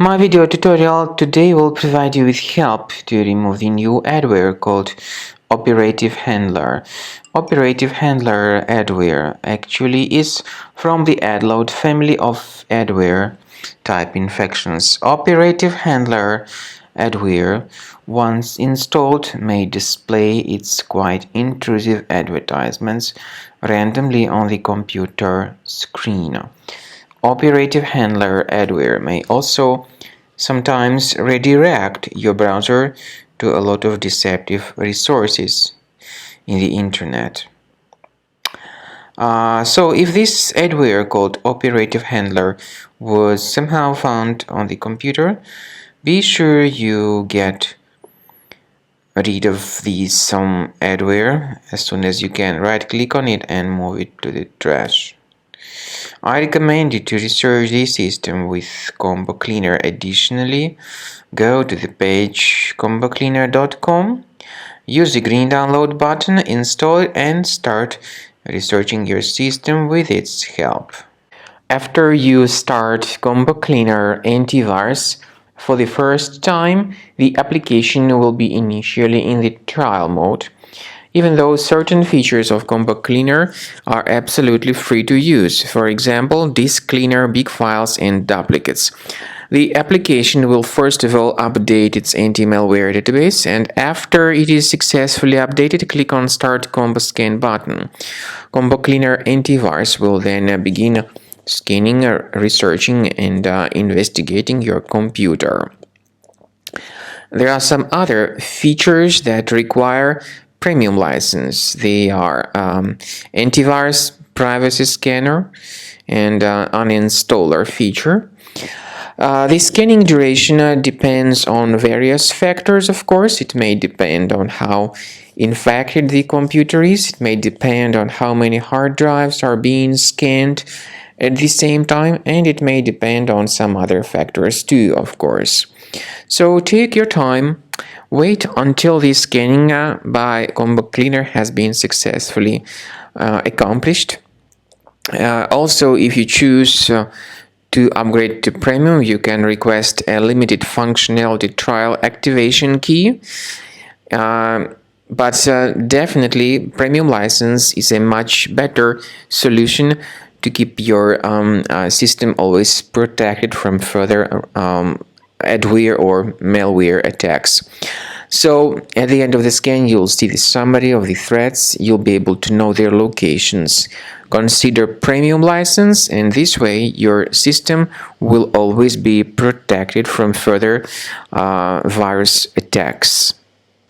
My video tutorial today will provide you with help to remove the new adware called OperativeHandler. OperativeHandler adware actually is from the adload family of adware type infections. OperativeHandler adware, once installed, may display its quite intrusive advertisements randomly on the computer screen. OperativeHandler adware may also sometimes redirect your browser to a lot of deceptive resources in the internet. So if this adware called OperativeHandler was somehow found on the computer, be sure you get rid of some adware as soon as you can. Right click on it and move it to the trash. I recommend you to research this system with Combo Cleaner. Additionally, go to the page combocleaner.com, use the green download button, install it, and start researching your system with its help. After you start Combo Cleaner antivirus for the first time, the application will be initially in the trial mode, even though certain features of Combo Cleaner are absolutely free to use. For example, disk cleaner, big files, and duplicates. The application will first of all update its anti-malware database, and after it is successfully updated, click on Start Combo Scan button. Combo Cleaner antivirus will then begin scanning, researching, and investigating your computer. There are some other features that require premium license. They are antivirus, privacy scanner, and uninstaller feature. The scanning duration depends on various factors, of course. It may depend on how infected the computer is. It may depend on how many hard drives are being scanned at the same time, and it may depend on some other factors too, of course. So take your time. Wait until the scanning by Combo Cleaner has been successfully accomplished. Also, if you choose to upgrade to Premium, you can request a limited functionality trial activation key. But definitely, Premium license is a much better solution to keep your system always protected from further adware or malware attacks. So at the end of the scan, you'll see the summary of the threats. You'll be able to know their locations. Consider Premium license, and this way your system will always be protected from further virus attacks.